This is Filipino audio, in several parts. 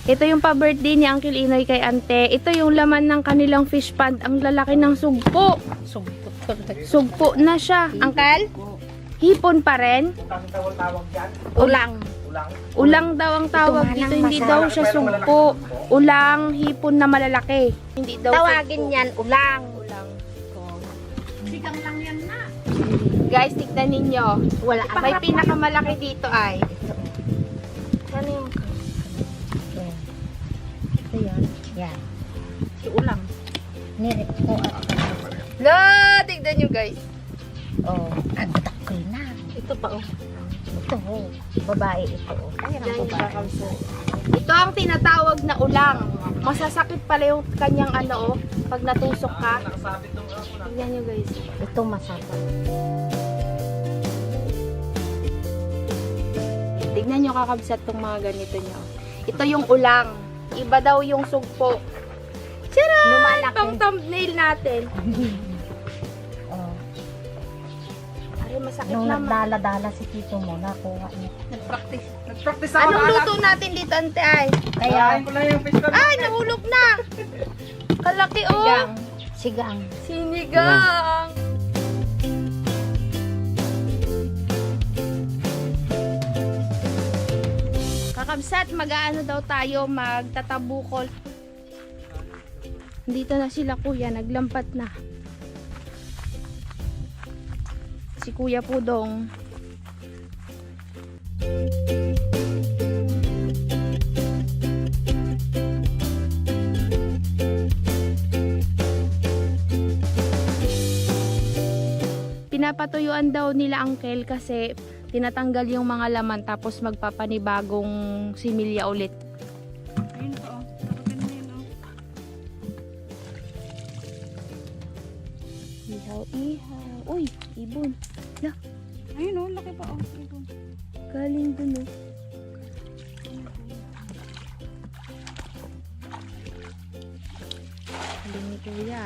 Ito yung pa-birthday ni Uncle Inoy kay Ante. Ito yung laman ng kanilang fish pond. Ang lalaki ng sugpo. Sugpo na siya. Uncle? Hipon pa rin? Ulang. Ulang daw ang tawag dito. Hindi daw siya sugpo. Ulang, hipon na malalaki. Hindi daw Tawagin yan, ulang. ulang. Sigang lang yan na. Guys, tignan ninyo. Wala. May pinakamalaki dito ay. Ano yung... Ito yan. Yan. Si ulang. Nirit ko. La, tignan nyo guys. Oh, ang takol na. Ito pa oh. Ito oh. Babae ito oh. Ayan ang babae. Ito ang tinatawag na ulang. Masasakit pala yung kanyang ano oh, pag natusok ka. Tignan nyo guys. Ito masarap. Tignan nyo kakabsat tong mga ganito nyo. Ito yung ulang. Iba daw yung sugpo. Tcharan! Lumalaki. Pang thumbnail natin. Oh. Ay, masakit Nung naman. nagdala-dala si tito mo, nakuha niya. Nag-practice ako. Anong luto natin dito, ante ay? Kaya, ko lang yung fish pond. Ay, nahulog na! Kalaki oh! sigang. Sigang. Sinigang! Kakabsat, mag-aano daw tayo, magtatabukol. Dito na sila kuya, naglampat na. Si Kuya Pudong. Pinapatuyuan daw nila Uncle kasi tinatanggal yung mga laman tapos magpapanibagong similya ulit. Ayun po. Tapatin mo yun oh. Ihaw, ihaw. Uy, ibon. La, Ayun oh, laki pa oh. Ito. galing dun oh. Galing ni Kuya.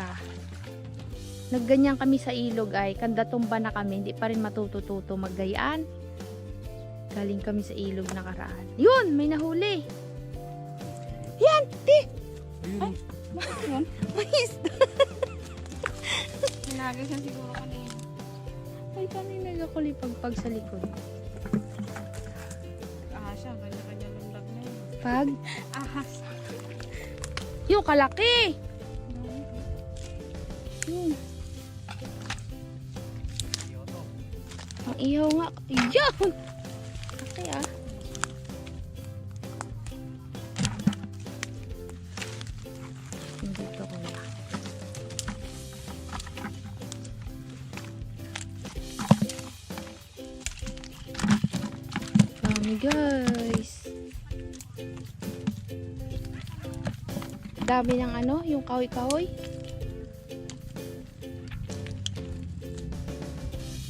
Nagganyan kami sa ilog ay kanda tumba na kami, hindi pa rin matutututo maggayaan. Galing kami sa ilog nakaraan. Yun, may nahuli. Yan, ti. Ay, bakit yun? May isda. Hinagay siya siguro kanina. Ay, kami nagakulipagpag sa likod. Ahas siya, kanya-kanya lumlag na yun. Pag, Ahas. yung kalaki. Yun. Ang ihaw nga. Yan! Okay ah. Dito ko na. Dami guys. Dami ng ano, yung kahoy-kahoy.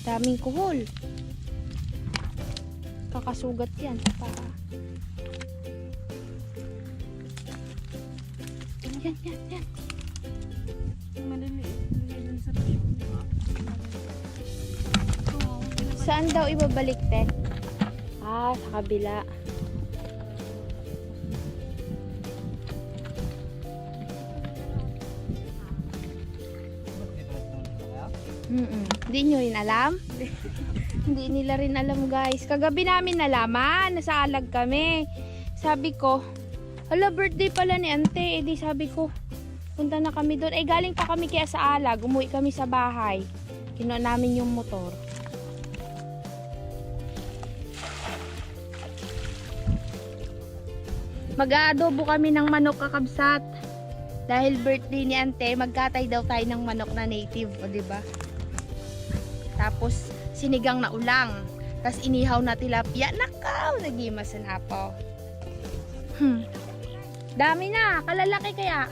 Daming kuhol. Kakasugat yan sa paa. Yan, yan, yan. Maliliit. Maliliit sa ito. Saan daw ibabalik, te? Ah, sa kabila. Hindi nyo rin alam? Hindi nila rin alam guys. Kagabi namin nalaman, nasa alag kami. Sabi ko, hala birthday pala ni ante. Eh di sabi ko, punta na kami doon. Eh galing pa kami kaya sa alag. Umuwi kami sa bahay. Kinuha namin yung motor. Mag-aadobo kami ng manok kakabsat. Dahil birthday ni ante, magkatay daw tayo ng manok na native. O diba? Tapos sinigang na ulang. Tapos inihaw na tilapia. Nakaw! Nagimasan apo. Dami na. Kalalaki kaya.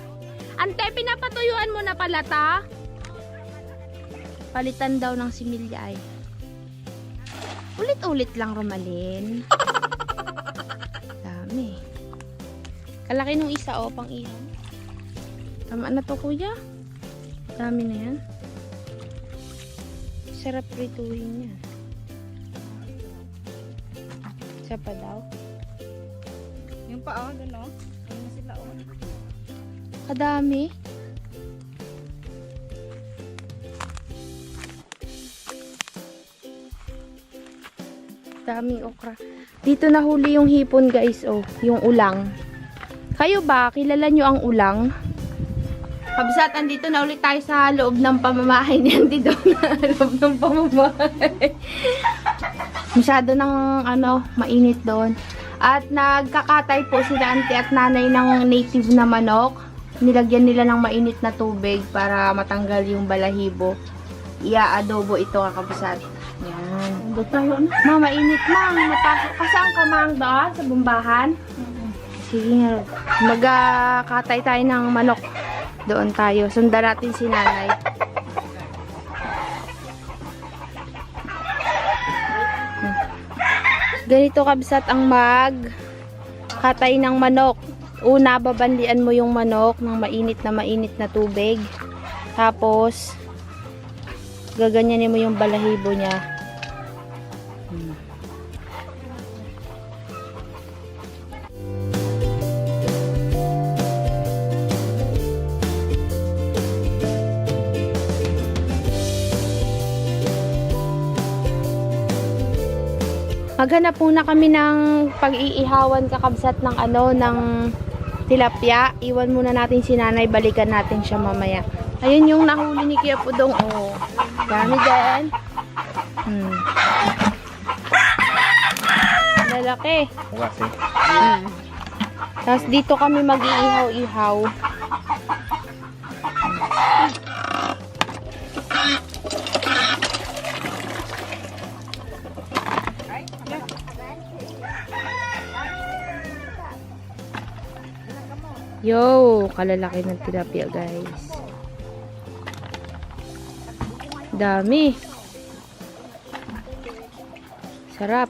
Ante, pinapatuyuan mo na pala ta. Palitan daw ng similya ay. Ulit-ulit lang rumalin. Dami. Kalaki nung isa o, pang ihaw. Tama na to kuya. Dami na yan. Sarap prituhin yan. Isa pa daw. Yung paa, dun oh. Ano sila oh. Kadami. Daming okra. Dito nahuli yung hipon guys, oh. Yung ulang. Kayo ba? Kilala nyo ang ulang? Kabsat, andito na ulit tayo sa loob ng pamamahay niyan. Dito na loob ng pamamahay. Masyado ng mainit doon. At nagkakatay po sila auntie at nanay ng native na manok. Nilagyan nila ng mainit na tubig para matanggal yung balahibo. Ia-adobo ito kakabsat. Yan. Ando tayo na. Ma, mainit mang. Mapasok ka saan ka mang doon? Sa bumbahan? Sige nga. Magkakatay tayo ng manok. Doon tayo. Sundan natin si nanay. Ganito kabsat ang katay ng manok. Una, babandian mo yung manok ng mainit na tubig. Tapos, gaganyanin mo yung balahibo niya. Maghanap muna kami ng pag-iihawan kakabsat ng ng tilapia. Iwan muna natin si nanay, balikan natin siya mamaya. Ayun yung nahuli ni Kuya Pudong. Oh, dami dyan. Lalaki. Kasi. Tapos dito kami mag-iihaw-ihaw. Yo, kalalaki ng tilapia guys. Dami. Sarap.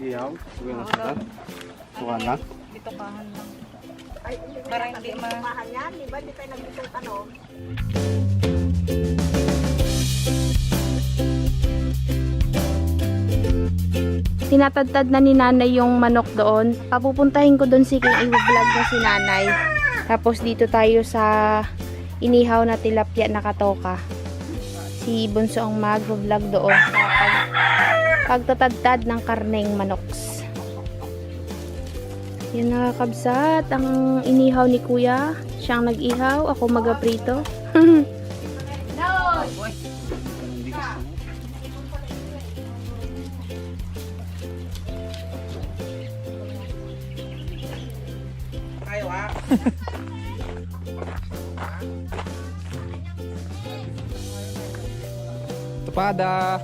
Iyaw. Suwi na sila. Suwan lang. Dito kahan lang. Para hindi Mahal yan, di ba? Di tayo nagbitukan o. Tinatadtad na ni nanay yung manok doon. Papupuntahin ko doon si King, i-vlog na si nanay. Tapos dito tayo sa inihaw na tilapia na katoka. Si Bunso ang mag-vlog doon sa pagtatadtad ng karneng manoks. Yan na kabsat, ang inihaw ni Kuya. Siya ang nag-ihaw, ako mag-aprito. Tapada.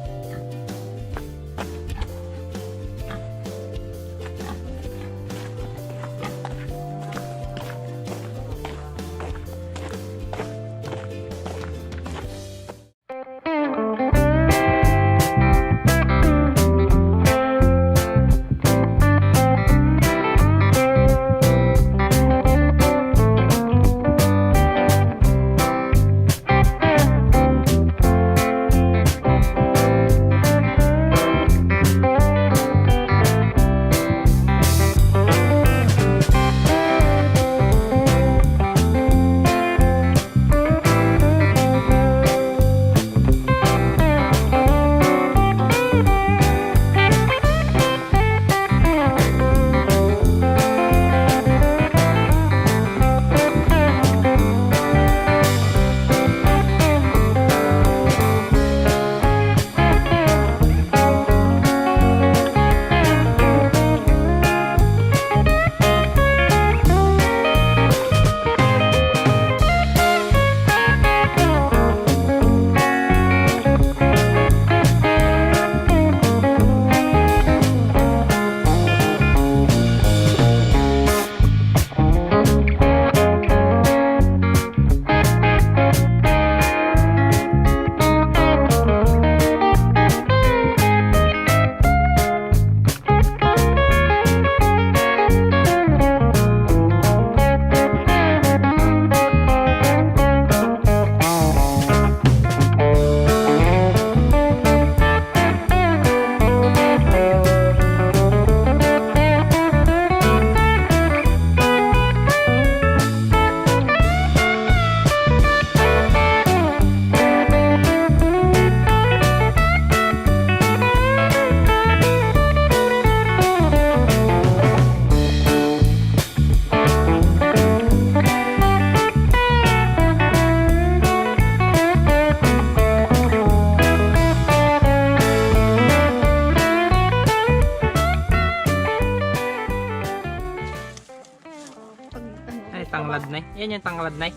tanglad na. Yan yung tanglad na.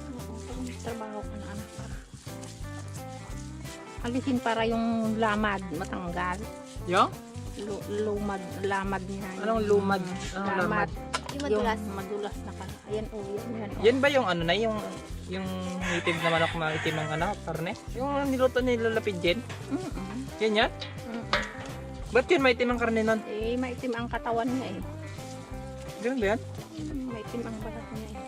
Trabaho ko na anak para. Alisin para yung lamad matanggal. Yung? Lumad, lamad niya. Anong lumad? Anong lamad? Yung madulas na ka. Ayan o, yan o. Yan ba yung ano na, yung native na manok na itim ang ano, karne? Yung niluto nilalapid din? Yan yan? Ba't yun maitim ang karne nun? Eh, maitim ang katawan niya eh. Ganun ba yan? Maitim ang balat niya eh.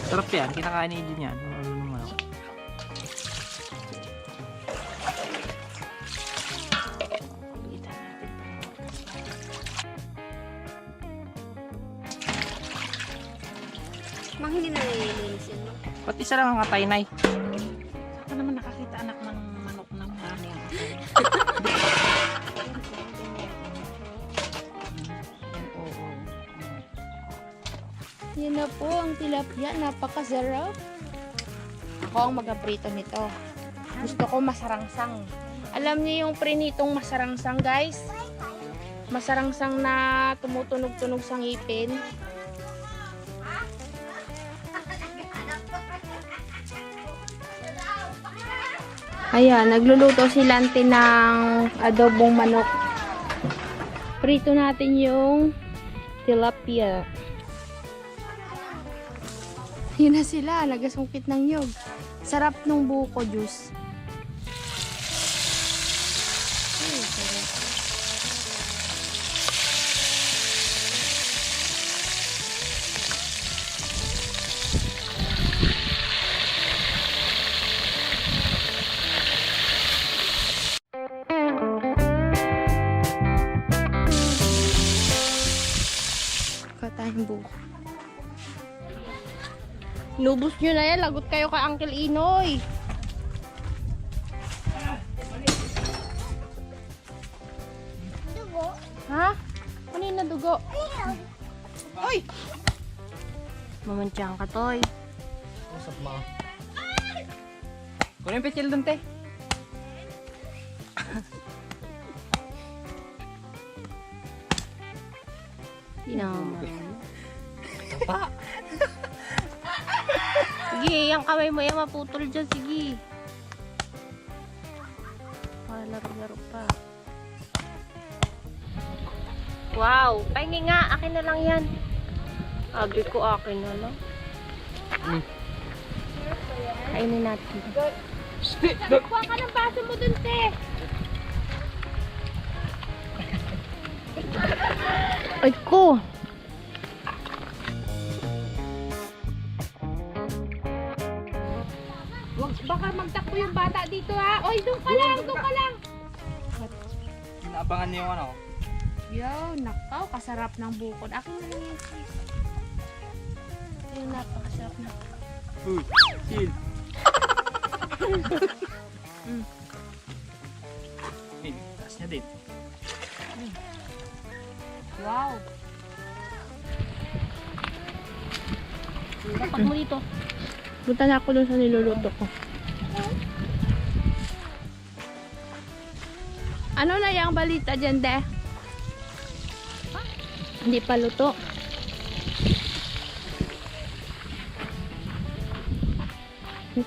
Sarap yan, kinakain ni Eden yan. Ano naman ako. Kita natin. Mang hindi na nililinis yun, no? Ba't isa lang ang katay, Nay? Saka naman nakakita anak ng manok na marami ang katawan. Oo. Yan na po ang tilapia. Napakasarap. Ako ang mag-aprito nito. Gusto ko masarangsang. Alam niyo yung prinitong masarangsang, guys? Masarangsang na tumutunog-tunog sa ngipin. Ayan, nagluluto si Lante ng adobong manok. Prito natin yung tilapia. Yun na sila, nagasungkit ng nyog. Sarap nung buko juice. Ay, sarap. Katayang buko. Lubos nyo na yan. Lagot kayo kay Uncle Inoy. Dugo? Ha? Kanina dugo? Uy! Mamantyang ka, Toy. Usap mo. Kunin yung pichil dun, te. Pa. Sige, yung kamay mo yan maputol dyan. Sige. Laro-laro pa. Wow, pahingi nga. Akin na lang yan. Sabi ko akin na lang. Kainin natin. Kuha ka ng baso mo dun, te. Ay ko. Wag, baka magtakbo yung bata dito, ha. Oy, doon ka lang, doon ka lang. Inaabangan niyo yung ano. Yo, nakaw, kasarap ng bukod. Akin na lang yan, sis. Ayun, napakasarap na. Chill. Taas niya din. Wow. Dapat mo dito. Punta na ako dun sa niluluto ko. Ano na yung balita dyan, de? Hindi pa luto.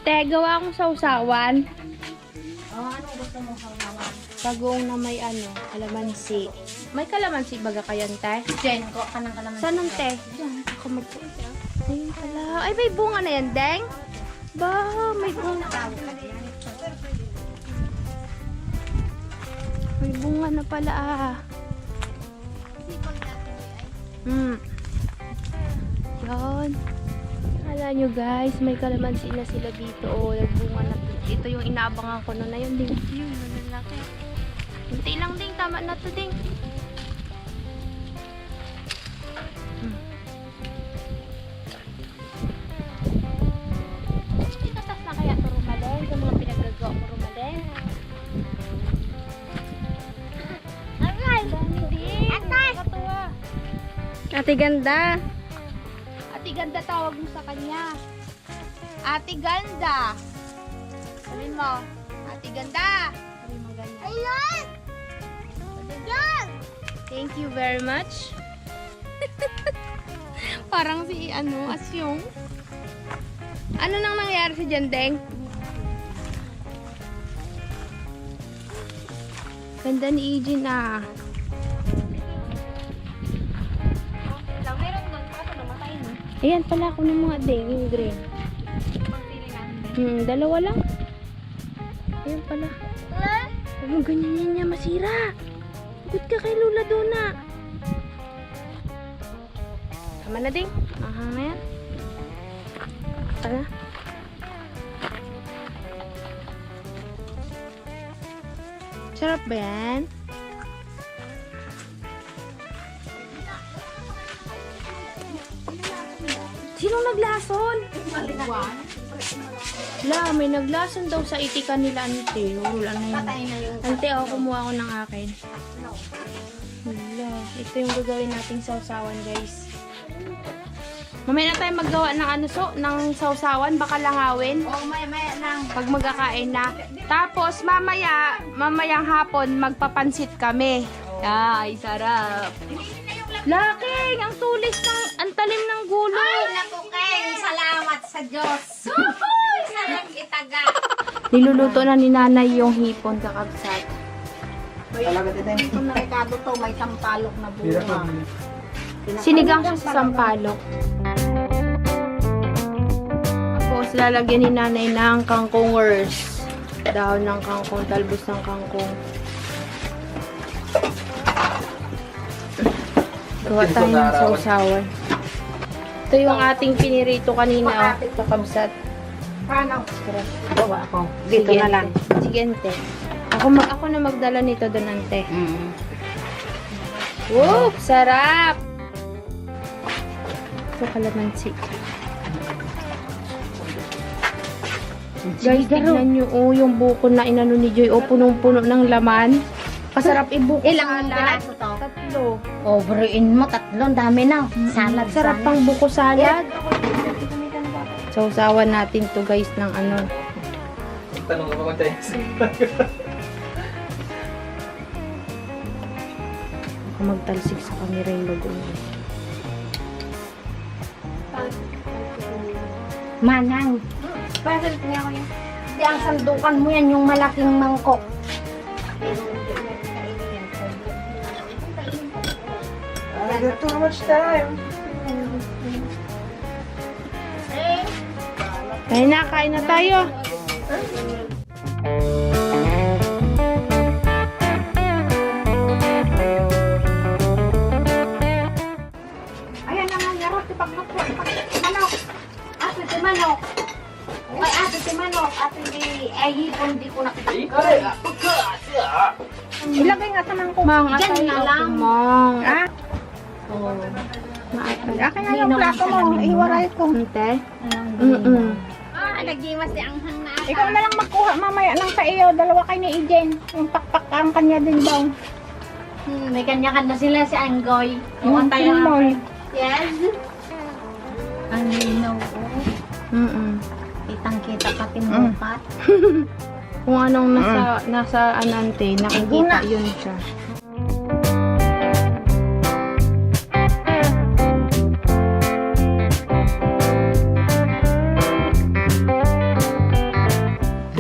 Te, gawa akong sausawan. Anong gusto mong sausawan? Pagong na may ano, kalamansi. May kalamansi baga kayan, te? Jen, ko ka ng kalaman. Saan ang te? Diyan, ako magpunta. Ayun pala. Ay, may bunga na yan, Deng? Ba, may bunga. May bunga na pala, ah. Yan. Kala nyo, guys, may kalamansi na sila dito. Oh, nagbunga na. Ito yung inaabangan ko na yun. Ding. Yun, lalaki. Hinti lang, Ding. Tama na to, Ding. Itatas na kaya ito rumalen sa mga pinaggagawa ko rumalen. Aray! Dami din. Atas! Nakatuwa. Ate ganda. Ate Ganda tawag mo sa kanya. Ate Ganda. Sabihin mo. Ate Ganda. Sabihin mo ganyan. Ayun! Thank you very much. Parang si Asyong. Ano nang nangyari si Jandeng? Ganda ni Eugene ah. Ayan pala ako ng mga ding, yung green. Dalawa lang. Ayan pala. Huwag mo ganyan niya, masira. Good ka kay Lola Dona. Tama na ding. Aha na yan. Tara. Sarap ba yan? Sino naglason? La, may naglason daw sa itikan nila, ante. Wala na yun. Ante, ako kumuha ko ng akin. Wala. Ito yung gagawin nating sausawan, guys. Mamaya na tayo maggawa ng ng sausawan, baka langawin. Oh, maya lang. Pag magkakain na. Tapos, mamayang hapon, magpapansit kami. Ay, sarap. Laking, ang tulis ng, ang talim ng gulo. Ay, naku, Ken. Salamat sa Diyos. Sarang itaga. Niluluto na ni nanay yung hipon kakabsat. Talaga din. Ito na Ricardo to, may sampalok na bunga. Sinigang siya sa sampalok. Tapos lalagyan ni nanay ng kangkongers. Dahon ng kangkong, talbos ng kangkong. Gawa tayo ng sausawan. Ito yung ating pinirito kanina. Kakabsat. Paano? Bawa ako. Dito na lang. Sige, ante. Ako na magdala nito doon, ante. Mm. Woo! Sarap! Ito kalamansi. Guys, tignan nyo, yung buko na inano ni Joy. Punong-puno ng laman. Kasarap ibuko. Ilang salad. piraso to? 3. Overin mo, 3. Dami na. Salad. Sarap pang buko salad. Sausawan natin to guys ng ano. Tanong ko pa tayo. Ako magtalsik sa camera yung logo niya. Manang. Bakit niya ako yun? Hindi, ang sandukan mo yan, yung malaking mangkok. I got too much time. Kain na tayo. Ayan na nga, yarot, ipagluto. Manok. Ate, si Manok. Ay, ate, si Manok. Ate, ay, hipon, di ko nakita. Ilagay nga sa mangkok. Mang, Diyan atay nga ako, lang. Mang. Ah? Oh. Maatay. Akin nga yung plato mo, iwaray ko. Ante? Ah, nagdimas di ang hangna. Ikaw na lang magkuha mamaya ng sa iyo. Dalawa kayo ni Ijen. Yung pakpak ang kanya din daw. May kanya-kanya sila si Anggoy. Yung Timoy. Yes. Ang linaw ko. Kitang-kita pati mupat. Kung anong nasa anante, nakikita yun siya.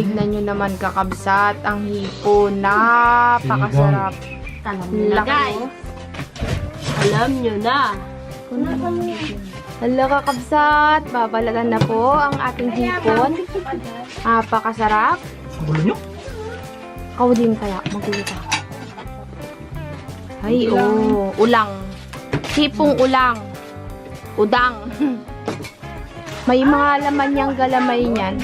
Tignan nyo naman kakabsat, ang hipon. Napakasarap. Alam nyo na, guys. Alam nyo na. Hala kakabsat, babalagan na po ang ating hipon. Napakasarap. Gulo nyo? Ikaw din kaya, magulo ka. Ay, ulang. Hipong ulang. Udang. May mga laman niyang galamay niyan.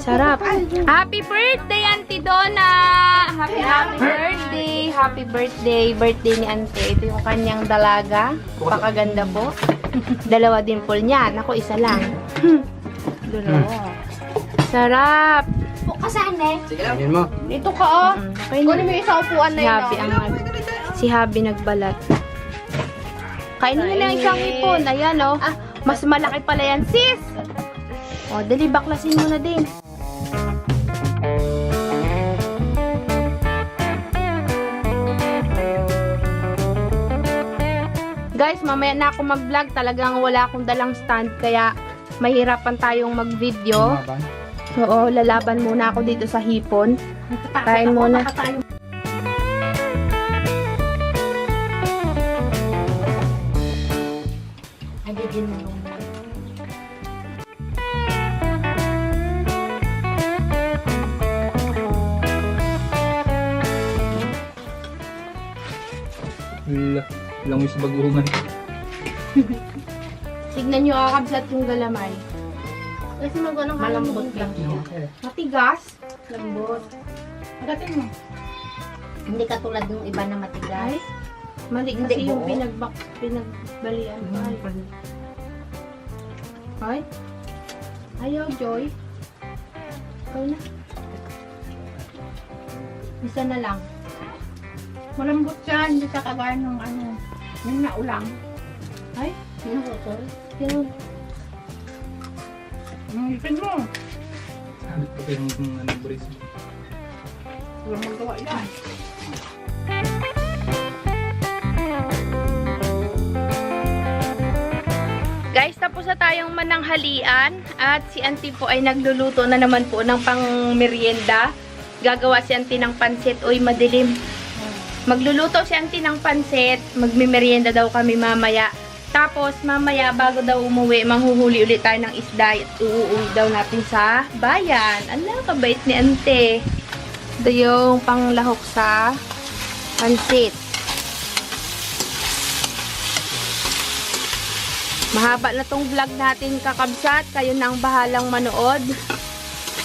Sarap. Happy birthday, Auntie Donna! Happy birthday! Happy birthday! Birthday ni Auntie. Ito yung kanyang dalaga. Pakaganda po. Dalawa din po niya. Ako, isa lang. Dalawa. Sarap! Kasaan eh? Kainin mo. Dito ka oh. Okay Kunin mo yung isang upuan Si na yun. Habi si Habi nagbalat. Kainin niyo lang isang ipon. Ayan oh. Mas malaki pala yan, sis. O, dali baklasin mo na din. Guys, mamaya na ako mag-vlog. Talagang wala akong dalang stand. Kaya mahirapan tayong mag-video. Maban. Oo, lalaban muna ako dito sa hipon. Kain muna. Ay, bigyan mo. Langis bagungan. Tignan nyo kakabsat yung galamay. Kasi magwanang Malambot lang. Matigas. Lambot. Agatin mo. Hindi katulad ng iba na matigas. Mali Hindi, kasi yung buo. pinagbalian pa. Ay. Ayaw, Joy. Ikaw na. Isa na lang. Malambot siya. Hindi siya kagaya ng ano. Yung naulang. Ay, Sorry. yun. Ipin mo. Hanap ko yung buris. Walang magawa yan. Guys, tapos na tayong mananghalian at si Auntie po ay nagluluto na naman po ng pang merienda. Gagawa si Auntie ng pansit. Uy, madilim. Magluluto si Auntie ng pansit. Magmimerienda daw kami mamaya. Tapos, mamaya, bago daw umuwi, manghuhuli ulit tayo ng isda at uuwi daw natin sa bayan. Ala, kabait ni Ante. Ito yung panglahok sa pansit. Mahaba na tong vlog natin, kakabsat. Kayo na ang bahalang manood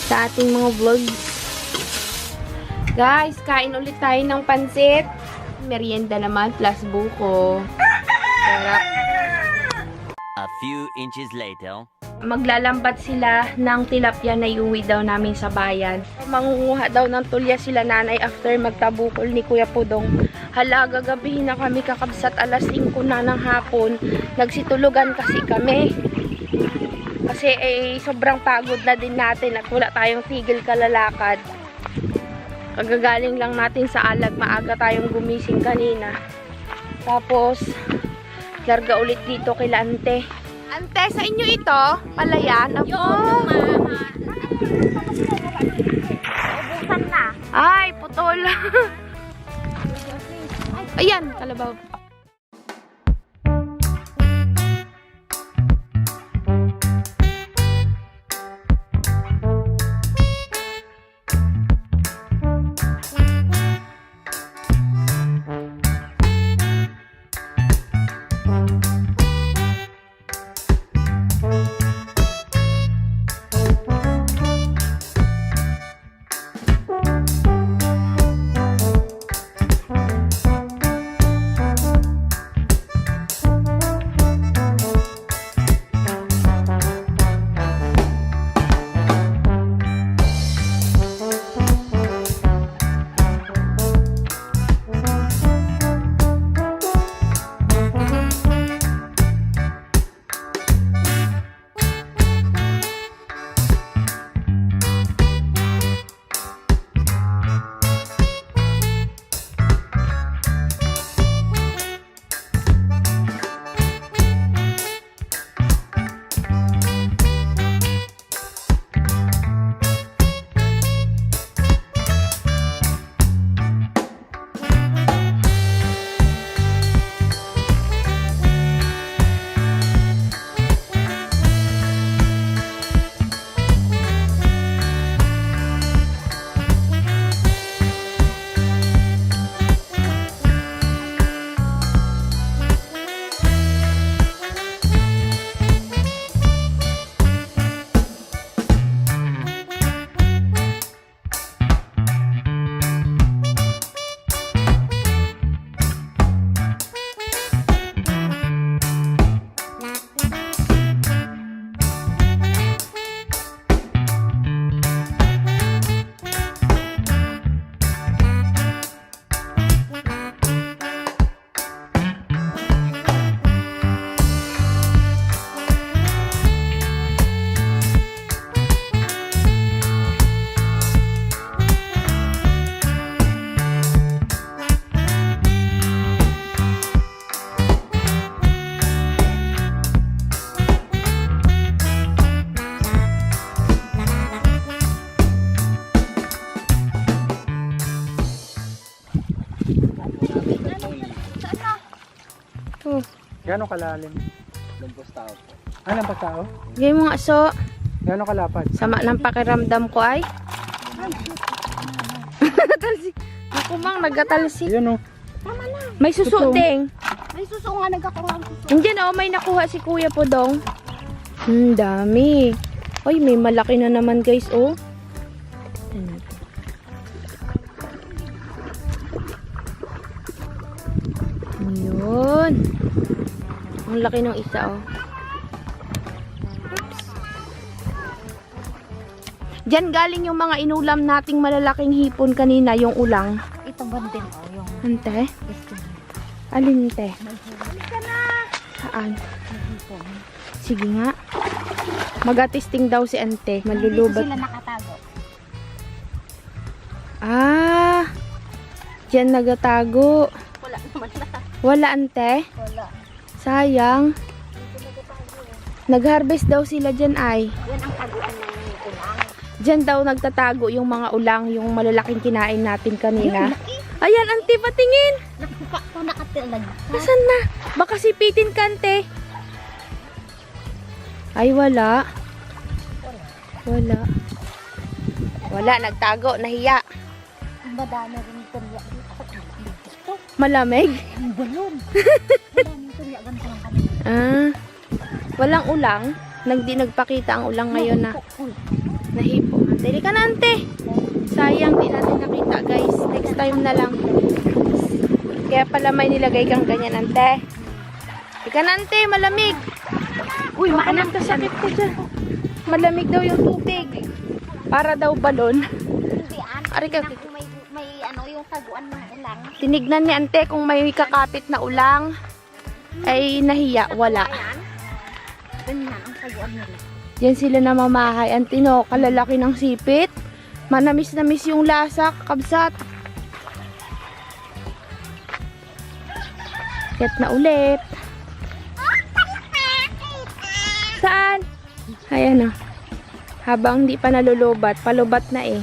sa ating mga vlogs. Guys, kain ulit tayo ng pansit. Merienda naman plus buko. Sarap. A few inches later. Maglalambat sila ng tilapia na iuwi daw namin sa bayan. Mangunguha daw ng tulya sila nanay after magtabukol ni Kuya Pudong. Hala, gagabihin na kami kakabsat, alas 5 na ng hapon. Nagsitulugan kasi kami. Kasi sobrang pagod na din natin at wala tayong tigil kalalakad. Kagagaling lang natin sa alag, maaga tayong gumising kanina. Tapos, larga ulit dito kila Ante. Ante, sa inyo ito? Palayan? Apo? Ubusan na. Ay, putol. Ayan, kalabaw. Gano'ng kalalim? Lampos tao po. Ah, lampas tao? Gaya mo nga, so. Gano'ng kalapad? Sama ng pakiramdam ko ay. Natalsi. Naku mang, nagatalsi. Ayun, oh. May susuding. May suso nga nagkakurang suso. Hindi may nakuha si Kuya Podong. Dami. Ay, may malaki na naman guys, oh. Ano to? Yun. Ang laki ng isa, oh. Oops. Diyan galing yung mga inulam nating malalaking hipon kanina, yung ulang. Ito ba din oh, yung Ante? gusto niya. Alin, te? Saan? Sige nga. Mag-testing daw si ante. Dito Malulubat. sila nakatago. Ah! Diyan nagatago. Wala naman na. Wala, ante? Wala. Sayang. Nag-harvest daw sila dyan ay. Yan ang taguan ng ulang. Dyan daw nagtatago yung mga ulang, yung malalaking kinain natin kanina. Ayan, ante, patingin. Nakupa ko nakatilag. Nasaan na? Baka sipitin ka, ante. Ay, wala. Wala. Wala, nagtago, nahiya. Ang badana rin ito niya. Ito, Malamig? ang balon. Badana ito niya. Ganito lang kami. Ah, walang ulang. Nagpakita ang ulang ngayon na nahipo. Dali ka na, ante. Sayang, di natin nakita, guys. Next time na lang. Kaya pala may nilagay kang ganyan, ante. Di ka na, ante. Malamig. Uy, maanak ka, sakit ko dyan. Malamig daw yung tubig. Para daw balon. Hindi, Ari ka, may ano yung taguan ng ulang. tinignan ni ante kung may kakapit na ulang. Ay, nahiya. Wala. Ganyan ang taguan nila. Yan sila namamahay. Antino, kalalaki ng sipit. Manamis-namis yung lasa, kabsat. Ket na ulit. Saan? Ayan na. Habang hindi pa nalulubat, palubat na eh.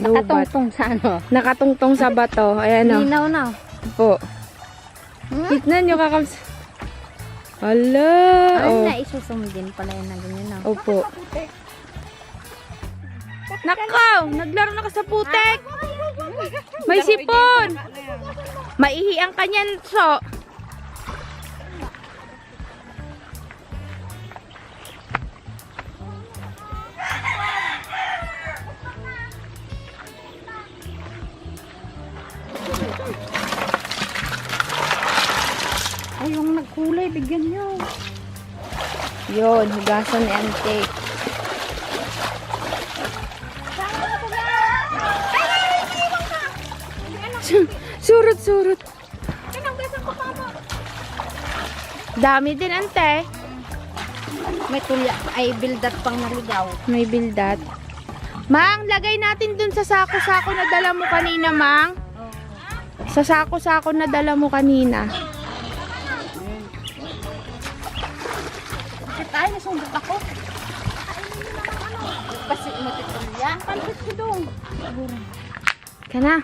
Lubat. Nakatungtong sa ano? Nakatungtong sa bato. Ayan o. Linaw na. Po. Tignan nyo kakabs. Hala. Ano Oh. na isusumdin pala yun na ganyan na. Opo. Nakaw! Naglaro na ka sa putek! May sipon! Maihi ang kanyan, so. Ay, yung nagkulay, bigyan nyo. Yun, hugasan ni ante. Surut-surut. Dami din, ante. May tulya, ay bildat pang naligaw. May bildat. Mang, lagay natin dun sa sako-sako na dala mo kanina, Mang. Sa sako-sako na dala mo kanina. Kasi tayo, nasumbok ako. Kasi matitulya. Pansit ko dong. Ka na.